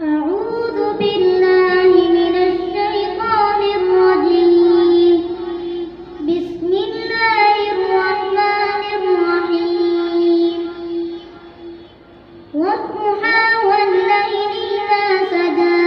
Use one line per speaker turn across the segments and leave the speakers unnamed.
أعوذ بالله من الشيطان الرجيم. بسم الله الرحمن الرحيم. والضحى والليل إذا سجى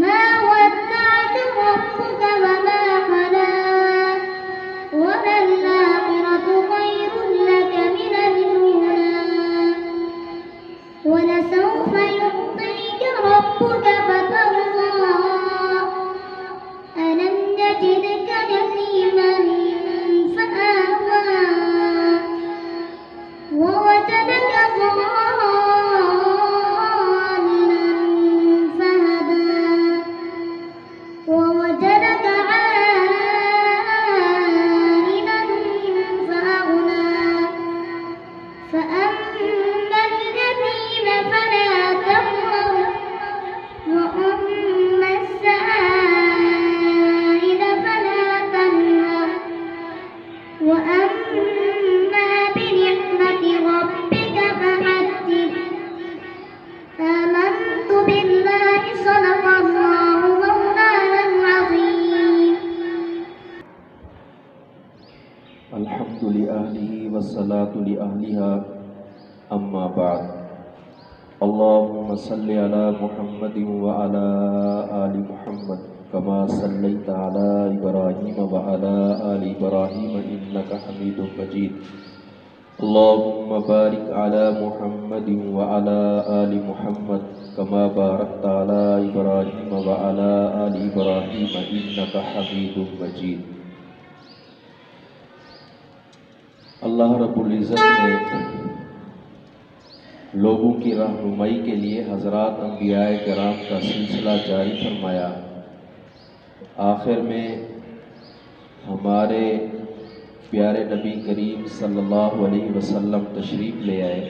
ما ودعك ربك وما قلى وللآخرة خير لك من الأولى ولسوف يعطيك ربك فترضى ألم يجدك يتيما فآوى ووجدك ضالا فهدى ووجدك عائلا فأغنى فأما اليتيم فلا تقهر وأما السائل فلا تنهر وأما بنعمة ربك فحدث. آمنت بالله صدق الله مولانا العظيم.
الحمد لأهله والصلاة لأهلها أما بعد. اللهم صل على محمد وعلى آل محمد كما صليت على إبراهيم وعلى آل إبراهيم إنك حميد مجيد. اللهم بارك على محمد وعلى آل محمد كما باركت على إبراهيم وعلى آل إبراهيم إنك حميد مجيد. اللہ رب العزت نے لوگوں کی رہنمائی کے لیے حضرات انبیاء کرام کا سلسلہ جاری فرمایا. آخر میں ہمارے پیارے نبی کریم صلی اللہ علیہ وسلم تشریف لے آئے.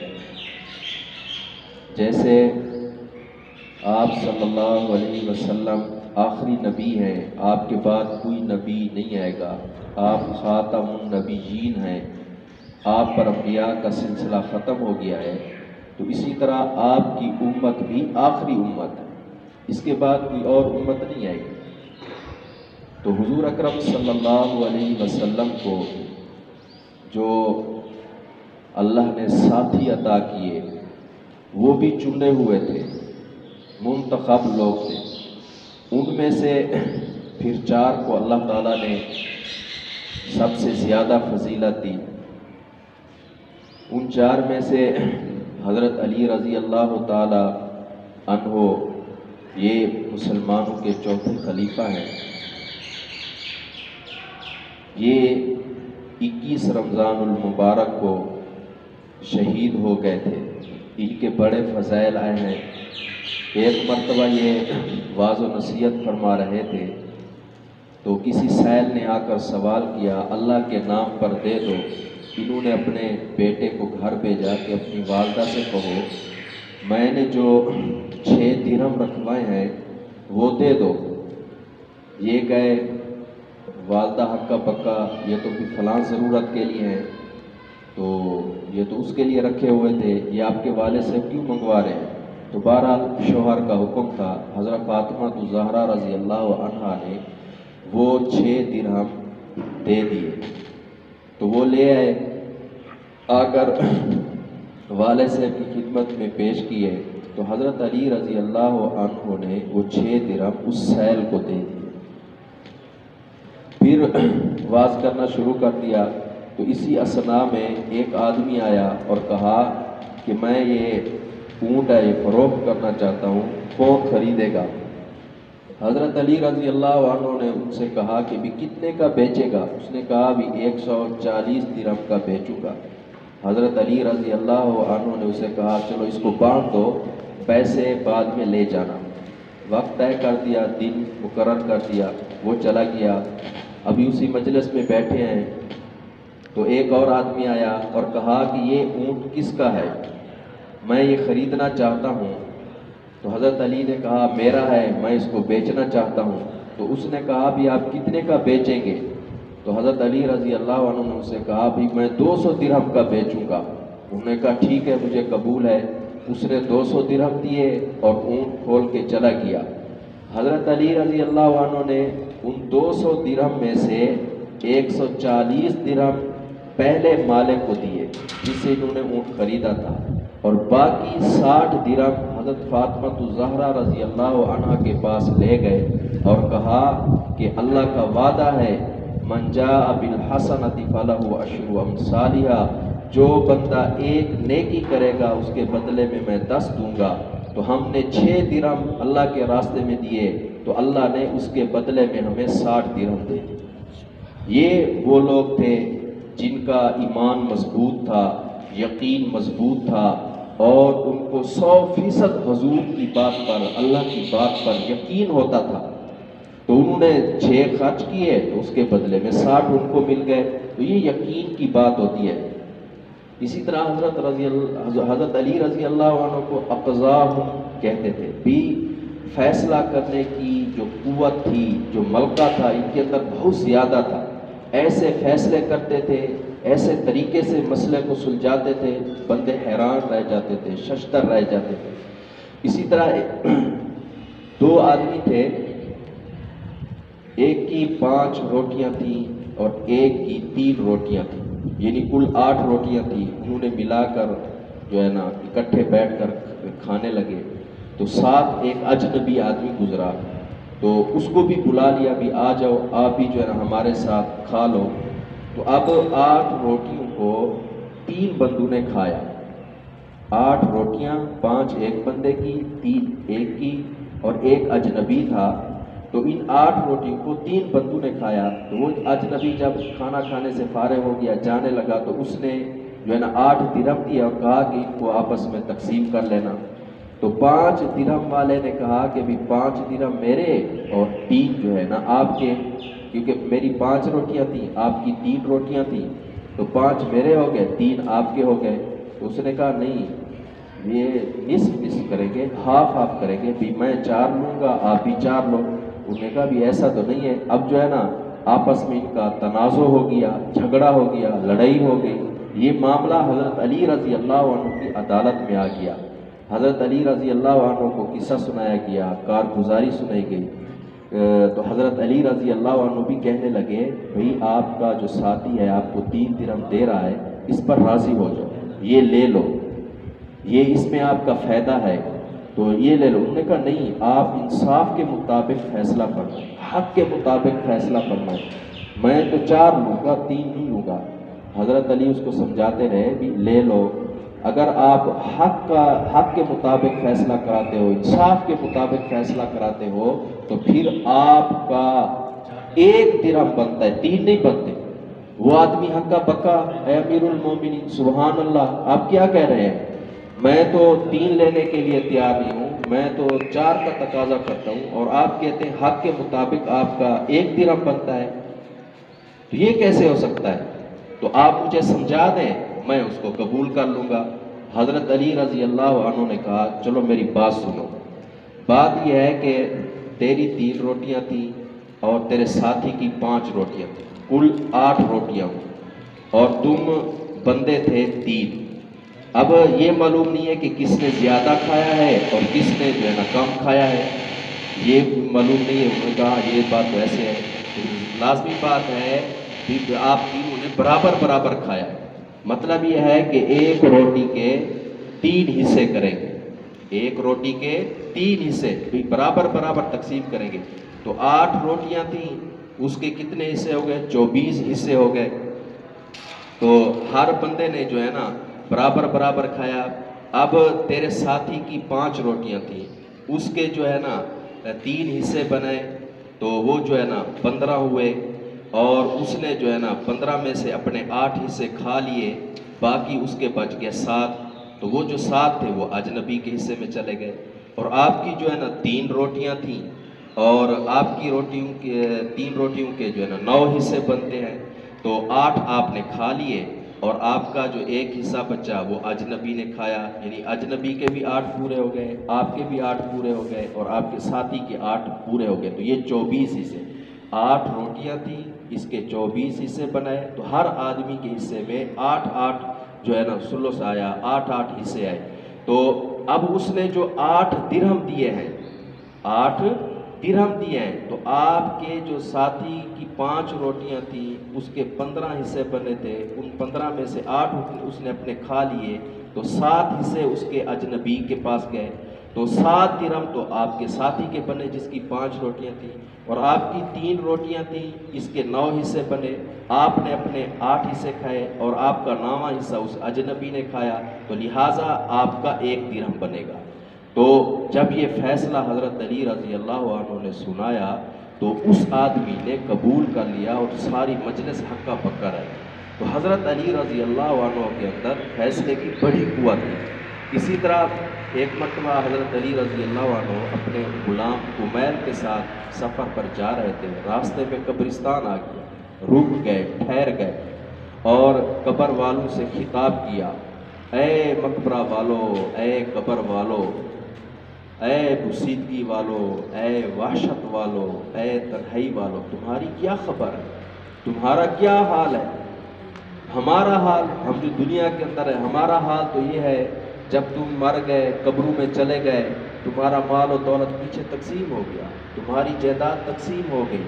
جیسے آپ صلی اللہ علیہ وسلم آخری نبی ہیں، آپ کے بعد کوئی نبی نہیں آئے گا، آپ خاتم النبیین ہیں، آپ پر انبیاء کا سلسلہ ختم ہو گیا ہے. تو اسی طرح آپ کی امت بھی آخری امت ہے، اس کے بعد کوئی اور امت نہیں آئے گی. تو حضور اکرم صلی اللہ علیہ وسلم کو جو اللہ نے ساتھی عطا کیے وہ بھی چنے ہوئے تھے، منتخب لوگ تھے. ان میں سے پھر 4 کو اللہ تعالیٰ نے سب سے زیادہ فضیلت دی. ان 4 میں سے حضرت علی رضی اللہ تعالی عنہ یہ مسلمانوں کے چوتھے خلیفہ ہیں. یہ 21 رمضان المبارک کو شہید ہو گئے تھے. ان کے بڑے فضائل آئے ہیں. ایک مرتبہ یہ واعظ و نصیحت فرما رہے تھے تو کسی سائل نے آ کر سوال کیا اللہ کے نام پر دے دو. انہوں نے اپنے بیٹے کو گھر بھیجا کہ اپنی والدہ سے کہو میں نے جو 6 درہم رکھوائے ہیں وہ دے دو. یہ گئے، والدہ ہکا بکا یہ تو بھی فلاں ضرورت کے لیے ہیں، تو یہ تو اس کے لیے رکھے ہوئے تھے، یہ آپ کے والد سے کیوں منگوا رہے ہیں؟ تو بہرحال شوہر کا حکم تھا. حضرت فاطمہ الزہرا رضی اللہ عنہا نے وہ 6 درہم دے دیے. تو وہ لے آئے، آ کر والد صاحب کی خدمت میں پیش کیے تو حضرت علی رضی اللہ عنہ نے وہ 6 درہم اس سیل کو دے دیے. پھر واز کرنا شروع کر دیا. تو اسی اثنا میں ایک آدمی آیا اور کہا کہ میں یہ اونٹ ہے یہ فروخت کرنا چاہتا ہوں، کون خریدے گا؟ حضرت علی رضی اللہ عنہ نے ان سے کہا کہ بھی کتنے کا بیچے گا؟ اس نے کہا بھی 140 درہم کا بیچوں گا. حضرت علی رضی اللہ عنہ نے اسے کہا چلو اس کو بانٹ دو، پیسے بعد میں لے جانا. وقت طے کر دیا، دن مقرر کر دیا، وہ چلا گیا. ابھی اسی مجلس میں بیٹھے ہیں تو ایک اور آدمی آیا اور کہا کہ یہ اونٹ کس کا ہے؟ میں یہ خریدنا چاہتا ہوں. تو حضرت علی نے کہا میرا ہے، میں اس کو بیچنا چاہتا ہوں. تو اس نے کہا بھی آپ کتنے کا بیچیں گے؟ تو حضرت علی رضی اللہ عنہ نے اسے کہا بھی میں 200 درہم کا بیچوں گا. انہوں نے کہا ٹھیک ہے مجھے قبول ہے. اس نے 200 درہم دیے اور اونٹ کھول کے چلا گیا۔ حضرت علی رضی اللہ عنہ نے ان 200 درہم میں سے 140 درہم پہلے مالک کو دیے جس سے انہوں نے اونٹ خریدا تھا، اور باقی 60 درہم حضرت فاطمہ الزہرا رضی اللہ عنہ کے پاس لے گئے اور کہا کہ اللہ کا وعدہ ہے من جاء بالحسنۃ فلہ عشر امثالھا، جو بندہ ایک نیکی کرے گا اس کے بدلے میں 10 دوں گا۔ تو ہم نے 6 درہم اللہ کے راستے میں دیے تو اللہ نے اس کے بدلے میں ہمیں 60 درہم دے۔ یہ وہ لوگ تھے جن کا ایمان مضبوط تھا، یقین مضبوط تھا، اور ان کو 100% حضور کی بات پر، اللہ کی بات پر یقین ہوتا تھا۔ تو انہوں نے 6 خرچ کیے تو اس کے بدلے میں 60 ان کو مل گئے۔ تو یہ یقین کی بات ہوتی ہے۔ اسی طرح حضرت علی رضی اللہ عنہ کو اقضاہم کہتے تھے، بھی فیصلہ کرنے کی جو قوت تھی، جو ملکہ تھا، ان کے اندر بہت زیادہ تھا۔ ایسے فیصلے کرتے تھے، ایسے طریقے سے مسئلے کو سلجھاتے تھے، بندے حیران رہ جاتے تھے، ششدر رہ جاتے تھے۔ اسی طرح 2 آدمی تھے، ایک کی 5 روٹیاں تھیں اور ایک کی 3 روٹیاں تھیں، یعنی کل 8 روٹیاں تھیں۔ انہوں نے ملا کر جو ہے نا اکٹھے بیٹھ کر کھانے لگے، تو ساتھ ایک اجنبی آدمی گزرا، تو اس کو بھی بلا لیا، بھی آ جاؤ آپ بھی جو ہے نا ہمارے ساتھ کھا لو۔ تو اب 8 روٹیوں کو 3 بندوں نے کھایا، 8 روٹیاں، 5 ایک بندے کی، 3 ایک کی، اور ایک اجنبی تھا۔ تو ان 8 روٹیوں کو 3 بندوں نے کھایا۔ تو وہ اجنبی جب کھانا کھانے سے فارغ ہو گیا، جانے لگا، تو اس نے جو ہے نا 8 درہم دیا اور کہا کہ ان کو آپس میں تقسیم کر لینا۔ تو 5 درہم والے نے کہا کہ بھی 5 درہم میرے اور 3 جو ہے نا آپ کے، کیونکہ میری 5 روٹیاں تھیں، آپ کی 3 روٹیاں تھیں، تو 5 میرے ہو گئے، 3 آپ کے ہو گئے۔ تو اس نے کہا نہیں، یہ نصف کریں گے، ہاف کریں گے، بھی میں 4 لوں گا، آپ بھی 4 لو۔ انہوں نے کہا بھی ایسا تو نہیں ہے۔ اب جو ہے نا آپس میں ان کا تنازع ہو گیا، جھگڑا ہو گیا، لڑائی ہو گئی۔ یہ معاملہ حضرت علی رضی اللہ عنہ کی عدالت میں آ گیا۔ حضرت علی رضی اللہ عنہ کو قصہ سنایا گیا، کارگزاری سنائی گئی۔ تو حضرت علی رضی اللہ عنہ بھی کہنے لگے، بھئی آپ کا جو ساتھی ہے آپ کو 3 درہم دے رہا ہے، اس پر راضی ہو جاؤ، یہ لے لو، یہ اس میں آپ کا فائدہ ہے، تو یہ لے لو۔ انہوں نے کہا نہیں، آپ انصاف کے مطابق فیصلہ فرمائیں، حق کے مطابق فیصلہ فرمائیں، میں تو 4 لوں گا، 3 نہیں لوں گا۔ حضرت علی اس کو سمجھاتے رہے بھی لے لو، اگر آپ حق کے مطابق فیصلہ کراتے ہو، انصاف کے مطابق فیصلہ کراتے ہو، تو پھر آپ کا 1 درہم بنتا ہے، 3 نہیں بنتے۔ وہ آدمی حق کا بکا، اے امیر المومنین سبحان اللہ، آپ کیا کہہ رہے ہیں؟ میں تو 3 لینے کے لیے تیار نہیں ہوں، میں تو 4 کا تقاضا کرتا ہوں، اور آپ کہتے ہیں حق کے مطابق آپ کا 1 درہم بنتا ہے، تو یہ کیسے ہو سکتا ہے؟ تو آپ مجھے سمجھا دیں، میں اس کو قبول کر لوں گا۔ حضرت علی رضی اللہ عنہ نے کہا چلو میری بات سنو، بات یہ ہے کہ تیری 3 روٹیاں تھیں اور تیرے ساتھی کی 5 روٹیاں تھیں، کل 8 روٹیاں ہوئی، اور تم بندے تھے 3۔ اب یہ معلوم نہیں ہے کہ کس نے زیادہ کھایا ہے اور کس نے جو ہے نا کم کھایا ہے، یہ معلوم نہیں ہے۔ انہوں نے کہا یہ بات ویسے ہے، لازمی بات ہے کہ آپ تینوں نے برابر کھایا ہے۔ مطلب یہ ہے کہ 1 روٹی کے 3 حصے کریں گے، 1 روٹی کے 3 حصے بھی برابر تقسیم کریں گے۔ تو 8 روٹیاں تھیں، اس کے کتنے حصے ہو گئے؟ 24 حصے ہو گئے۔ تو ہر بندے نے جو ہے نا برابر کھایا۔ اب تیرے ساتھی کی 5 روٹیاں تھیں، اس کے جو ہے نا 3 حصے بنائے، تو وہ جو ہے نا 15 ہوئے، اور اس نے جو ہے نا 15 میں سے اپنے 8 حصے کھا لیے، باقی اس کے بچ گئے 7۔ تو وہ جو 7 تھے وہ اجنبی کے حصے میں چلے گئے۔ اور آپ کی جو ہے نا 3 روٹیاں تھیں، اور آپ کی 3 روٹیوں کے جو ہے نا 9 حصے بنتے ہیں، تو 8 آپ نے کھا لیے، اور آپ کا جو 1 حصہ بچا وہ اجنبی نے کھایا، یعنی اجنبی کے بھی 8 پورے ہو گئے، آپ کے بھی 8 پورے ہو گئے، اور آپ کے ساتھی کے 8 پورے ہو گئے۔ تو یہ 24 حصے، 8 روٹیاں تھیں، اس کے 24 حصے بنائے، تو ہر آدمی کے حصے میں 8 جو ہے نا ثلث آیا، 8 حصے آئے۔ تو اب اس نے جو 8 درہم دیے ہیں، 8 درہم دیے ہیں، تو آپ کے جو ساتھی کی 5 روٹیاں تھیں اس کے 15 حصے بنے تھے، ان 15 میں سے 8 اس نے اپنے کھا لیے، تو 7 حصے اس کے اجنبی کے پاس گئے، تو 7 درہم تو آپ کے ساتھی کے بنے جس کی 5 روٹیاں تھیں، اور آپ کی 3 روٹیاں تھیں، اس کے 9 حصے بنے، آپ نے اپنے 8 حصے کھائے اور آپ کا 9واں حصہ اس اجنبی نے کھایا، تو لہٰذا آپ کا 1 درہم بنے گا۔ تو جب یہ فیصلہ حضرت علی رضی اللہ عنہ نے سنایا تو اس آدمی نے قبول کر لیا اور ساری مجلس ہکا پکا رہی۔ تو حضرت علی رضی اللہ عنہ کے اندر فیصلے کی بڑی قوت تھی۔ اسی طرح ایک مرتبہ حضرت علی رضی اللہ عنہ اپنے غلام کمیل کے ساتھ سفر پر جا رہے تھے، راستے میں قبرستان آ گیا، رک گئے، ٹھہر گئے اور قبر والوں سے خطاب کیا، اے مقبرہ والو، اے قبر والو، اے بوسیدگی والو، اے وحشت والو، اے تنہائی والو، تمہاری کیا خبر ہے؟ تمہارا کیا حال ہے؟ ہمارا حال، ہم جو دنیا کے اندر ہے، ہمارا حال تو یہ ہے، جب تم مر گئے، قبروں میں چلے گئے، تمہارا مال و دولت پیچھے تقسیم ہو گیا، تمہاری جائیداد تقسیم ہو گئی،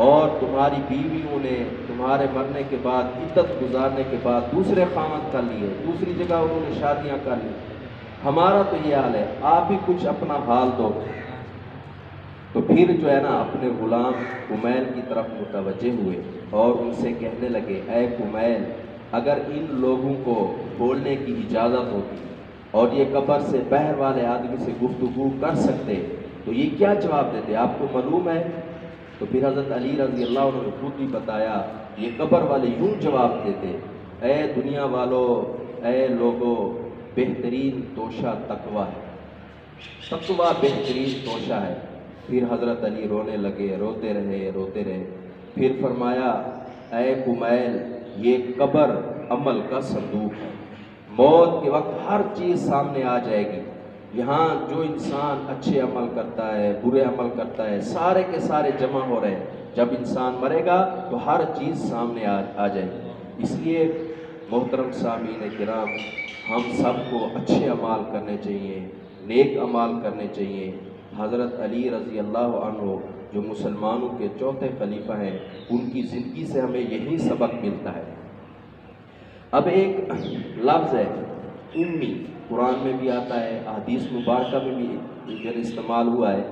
اور تمہاری بیویوں نے تمہارے مرنے کے بعد، عدت گزارنے کے بعد دوسرے خاوند کر لیے، دوسری جگہ انہوں نے شادیاں کر لی، ہمارا تو یہ حال ہے، آپ بھی کچھ اپنا حال دو۔ تو پھر جو ہے نا اپنے غلام کمیل کی طرف متوجہ ہوئے اور ان سے کہنے لگے، اے کمیل، اگر ان لوگوں کو بولنے کی اجازت ہوتی اور یہ قبر سے باہر والے آدمی سے گفتگو کر سکتے تو یہ کیا جواب دیتے؟ آپ کو معلوم ہے؟ تو پھر حضرت علی رضی اللہ عنہ نے خود بھی بتایا، یہ قبر والے یوں جواب دیتے، اے دنیا والو، اے لوگو، بہترین توشہ تقوی ہے، تقوی بہترین توشہ ہے۔ پھر حضرت علی رونے لگے، روتے رہے، پھر فرمایا، اے کمیل، یہ قبر عمل کا صندوق ہے، موت کے وقت ہر چیز سامنے آ جائے گی، یہاں جو انسان اچھے عمل کرتا ہے، برے عمل کرتا ہے، سارے کے سارے جمع ہو رہے ہیں، جب انسان مرے گا تو ہر چیز سامنے آ جائے گی۔ اس لیے محترم سامعین کرام، ہم سب کو اچھے اعمال کرنے چاہیے، نیک اعمال کرنے چاہیے۔ حضرت علی رضی اللہ عنہ جو مسلمانوں کے چوتھے خلیفہ ہیں، ان کی زندگی سے ہمیں یہی سبق ملتا ہے۔ اب ایک لفظ ہے امی، قرآن میں بھی آتا ہے، احادیث مبارکہ میں بھی استعمال ہوا ہے،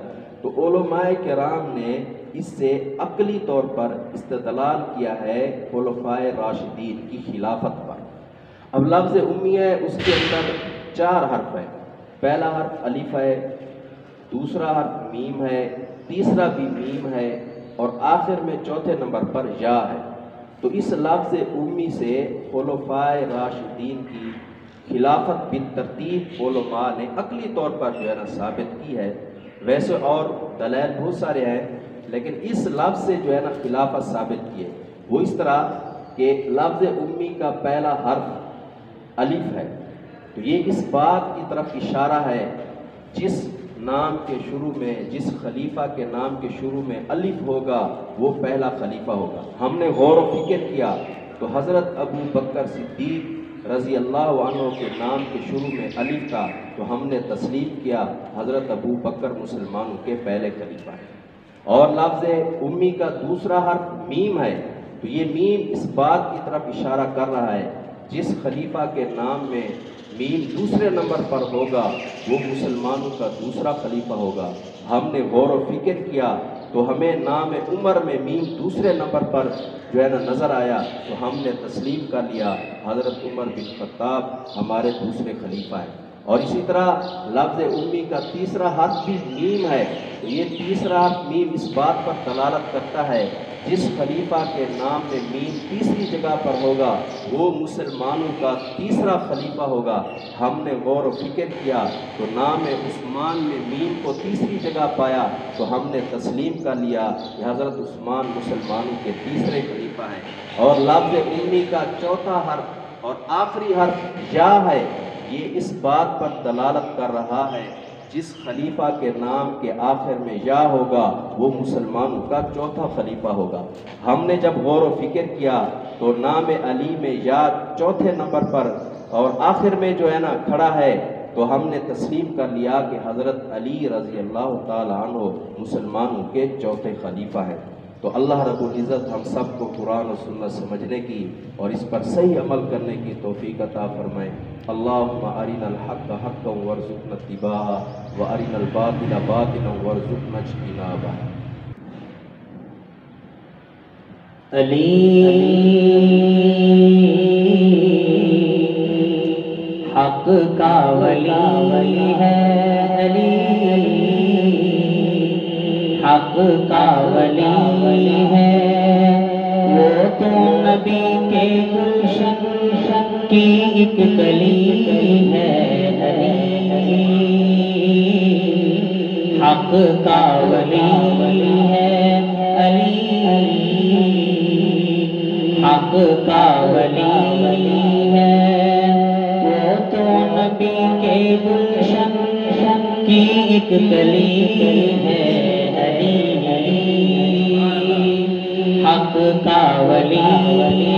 تو علماء کرام نے اس سے عقلی طور پر استدلال کیا ہے خلفائے راشدین کی خلافت پر۔ اب لفظ امی ہے، اس کے اندر 4 حرف ہیں، پہلا حرف الف ہے، دوسرا حرف میم ہے، تیسرا بھی میم ہے، اور آخر میں چوتھے نمبر پر یا ہے۔ تو اس لفظ امی سے خلفائے راشدین کی خلافت بالترتیب علماء نے عقلی طور پر جو ہے نا ثابت کی ہے۔ ویسے اور دلائل بہت سارے ہیں، لیکن اس لفظ سے جو ہے نا خلافت ثابت کی ہے، وہ اس طرح کہ لفظ امی کا پہلا حرف الف ہے، تو یہ اس بات کی طرف اشارہ ہے جس نام کے شروع میں، جس خلیفہ کے نام کے شروع میں الف ہوگا وہ پہلا خلیفہ ہوگا۔ ہم نے غور و فکر کیا تو حضرت ابو بکر صدیق رضی اللہ عنہ کے نام کے شروع میں الف تھا، تو ہم نے تسلیم کیا حضرت ابو بکر مسلمانوں کے پہلے خلیفہ ہیں۔ اور لفظ امی کا دوسرا حرف میم ہے، تو یہ میم اس بات کی طرف اشارہ کر رہا ہے جس خلیفہ کے نام میں میم دوسرے نمبر پر ہوگا وہ مسلمانوں کا دوسرا خلیفہ ہوگا۔ ہم نے غور و فکر کیا تو ہمیں نام عمر میں میم دوسرے نمبر پر جو ہے نا نظر آیا، تو ہم نے تسلیم کر لیا حضرت عمر بن خطاب ہمارے دوسرے خلیفہ ہیں۔ اور اسی طرح لفظ امی کا تیسرا حرف بھی میم ہے، تو یہ تیسرا حرف میم اس بات پر دلالت کرتا ہے جس خلیفہ کے نام میں میم تیسری جگہ پر ہوگا وہ مسلمانوں کا تیسرا خلیفہ ہوگا۔ ہم نے غور و فکر کیا تو نام عثمان میں میم کو تیسری جگہ پایا، تو ہم نے تسلیم کر لیا کہ حضرت عثمان مسلمانوں کے تیسرے خلیفہ ہیں۔ اور لفظ امی کا چوتھا حرف اور آخری حرف یا ہے، یہ اس بات پر دلالت کر رہا ہے جس خلیفہ کے نام کے آخر میں یا ہوگا وہ مسلمانوں کا چوتھا خلیفہ ہوگا۔ ہم نے جب غور و فکر کیا تو نام علی میں یا چوتھے نمبر پر اور آخر میں جو ہے نا کھڑا ہے تو ہم نے تسلیم کر لیا کہ حضرت علی رضی اللہ تعالیٰ عنہ مسلمانوں کے چوتھے خلیفہ ہیں۔ تو اللہ رب العزت ہم سب کو قرآن و سنت سمجھنے کی اور اس پر صحیح عمل کرنے کی توفیق عطا فرمائے۔ اللہم ارنا الحق حقا وارزقنا اتباعہ وارنا الباطل باطلا وارزقنا اجتنابہ۔
علی حق کا ولی ہے، علی حق کا ولی ہے، وہ تو نبی کے گلشن کی ایک کلی ہے، علی حق کا ولی ہے، علی حق کا ولی ہے، وہ تو نبی کے گلشن کی ایک کلی ہے، علی حق کا ولی